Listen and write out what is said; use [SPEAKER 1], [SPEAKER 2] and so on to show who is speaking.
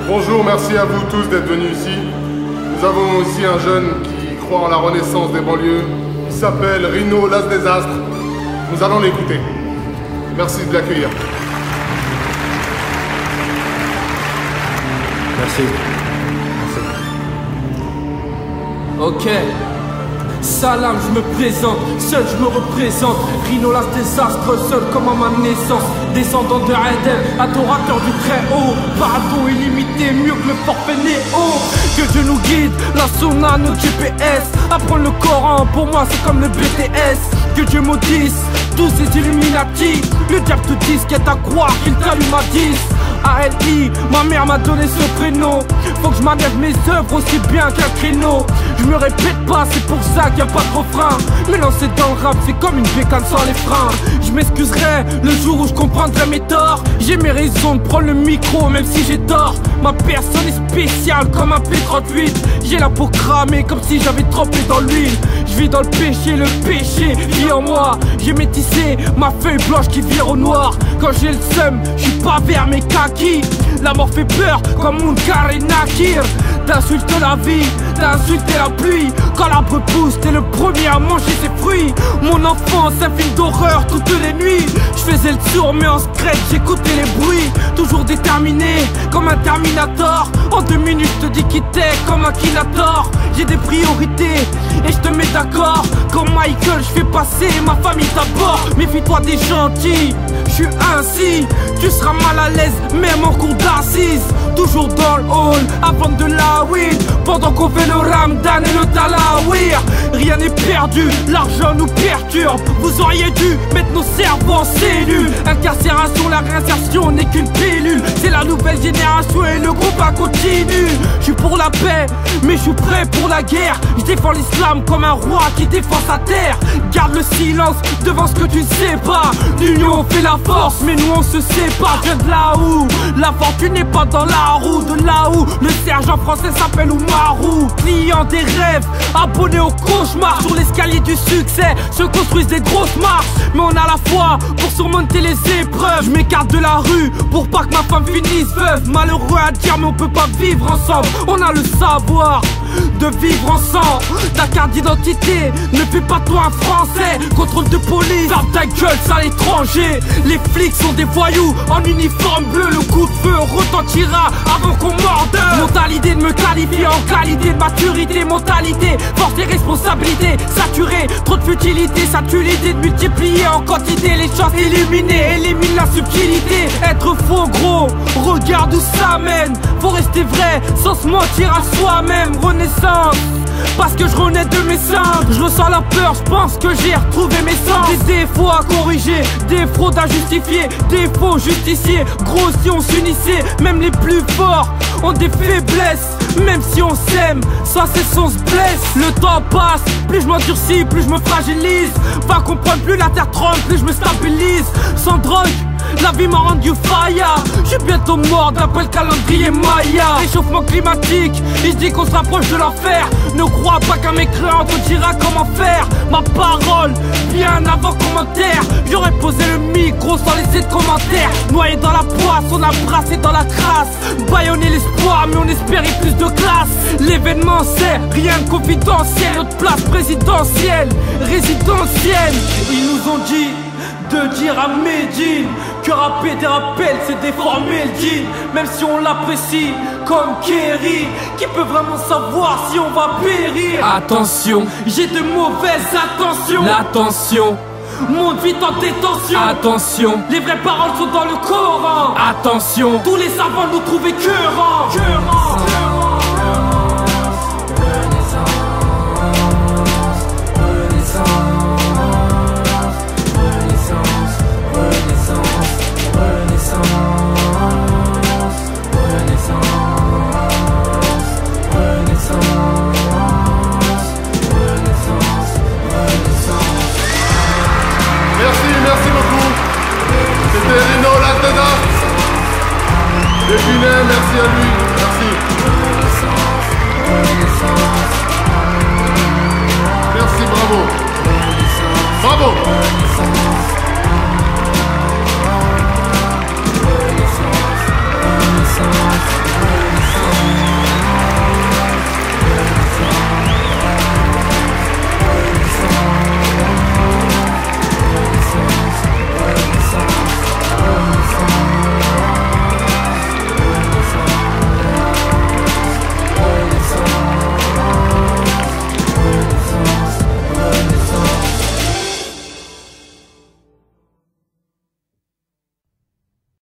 [SPEAKER 1] Bonjour, merci à vous tous d'être venus ici. Nous avons aussi un jeune qui croit en la renaissance des banlieues. Il s'appelle Rino Las Désastres. Nous allons l'écouter. Merci de l'accueillir.
[SPEAKER 2] Merci.
[SPEAKER 3] Ok. Salam, je me présente, seul je me représente. Rino Las Désastres, seul comme à ma naissance. Descendant de Eden, adorateur du très haut. Pardon illimité, mieux que le forfait néo. Que Dieu nous guide, la sauna, nos GPS. Apprendre le Coran, pour moi c'est comme le BTS. Que Dieu maudisse tous ces Illuminati. Le diable te dit ce qu'est à croire qu'il t'allume à 10. ALI, ma mère m'a donné ce prénom. Faut que je manège mes œuvres aussi bien qu'un créneau. Je me répète pas, c'est pour ça qu'il n'y a pas de refrain. Mais lancer dans le rap, c'est comme une bécane sans les freins. Je m'excuserai le jour où je comprendrai mes torts. J'ai mes raisons de prendre le micro, même si j'ai tort. Ma personne est spéciale comme un P38. J'ai la peau cramée comme si j'avais trempé dans l'huile. Je vis dans le péché vit en moi. J'ai métissé ma feuille blanche qui vire au noir. Quand j'ai le seum, je suis pas vers mes kakis. La mort fait peur comme Munkar et Nakir. T'insultes la vie, t'as insulté la pluie. Quand l'arbre pousse, t'es le premier à manger ses fruits. Mon enfance, un film d'horreur toutes les nuits. Je faisais le sourd mais en secret, j'écoutais les bruits. Toujours déterminé comme un Terminator. En 2 minutes, je te dis qui t'es comme un Kinator. J'ai des priorités et je te mets d'accord. Comme Michael, je fais passer ma famille d'abord. Méfie-toi des gentils, je suis ainsi. Tu seras mal à l'aise même en cours d'assises. Toujours dans le hall, avant de la weed. Pendant qu'on fait le Ramadan et le Talawir. Rien n'est perdu, l'argent nous perturbe. Vous auriez dû mettre nos cerveaux en cellules. Incarcération, la réinsertion n'est qu'une pilule. C'est la nouvelle génération et le groupe a continue. Je suis pour la paix, mais je suis prêt pour la guerre. Je défends l'islam comme un roi qui défend sa terre. Garde le silence devant ce que tu ne sais pas. L'union fait la force, mais nous on se sépare. Je viens de là où la fortune n'est pas dans la roue. De là où le sergent français s'appelle Oumarou. Client des rêves, abonné au cauchemar. Sur l'escalier du succès se construisent des grosses marches. Mais on a la foi pour surmonter les épreuves. Je m'écarte de la rue pour pas que ma femme finisse veuve. Malheureux à dire mais on peut pas vivre ensemble. On a le savoir de vivre ensemble. Ta carte d'identité ne fait pas toi un français. Contrôle de police, ferme ta gueule, ça l'étranger. Les flics sont des voyous en uniforme bleu. Le coup de feu retentira avant qu'on morde. Mentalité de me qualifier en qualité de maturité. Mentalité, force et responsabilité. Saturé, trop de futilité. Ça tue l'idée de multiplier en quantité. Les chances éliminées, élimine la subtilité. Être faux gros, regarde où ça mène. Faut rester vrai sans se mentir à soi-même. Renaissance, parce que je renais de mes seins. Je ressens la peur, je pense que j'ai retrouvé mes sens. Des défauts à corriger, des fraudes à justifier. Des faux justiciers, gros si on s'unissait. Même les plus forts ont des faiblesses. Même si on s'aime, sans cesse on se blesse. Le temps passe, plus je m'endurcis, plus je me fragilise. Va comprendre, plus la terre tremble, plus je me stabilise. Sans drogue, la vie m'a rendu faya. Je suis bientôt mort d'après le calendrier Maya. Réchauffement climatique, il se dit qu'on se rapproche de l'enfer. Ne crois pas qu'un mécréant te dira comment faire. Ma parole, bien avant commentaire. J'aurais posé le micro sans laisser de commentaires. Noyé dans la poisse, on a brassé dans la crasse. Baïonné l'espoir, mais on espérait plus de classe. L'événement c'est rien de confidentiel. Notre place présidentielle, résidentielle. Ils nous ont dit de dire à Medine que rapper des rappels c'est déformer le jean. Même si on l'apprécie comme Kerry, qui peut vraiment savoir si on va périr? Attention, j'ai de mauvaises intentions. L'attention monte vite en détention. Attention, les vraies paroles sont dans le Coran. Attention, tous les savants nous trouvent écœurants.
[SPEAKER 1] Merci beaucoup. C'était Rino Las Désastres. Définé, merci à lui. Merci. Merci, bravo. Bravo.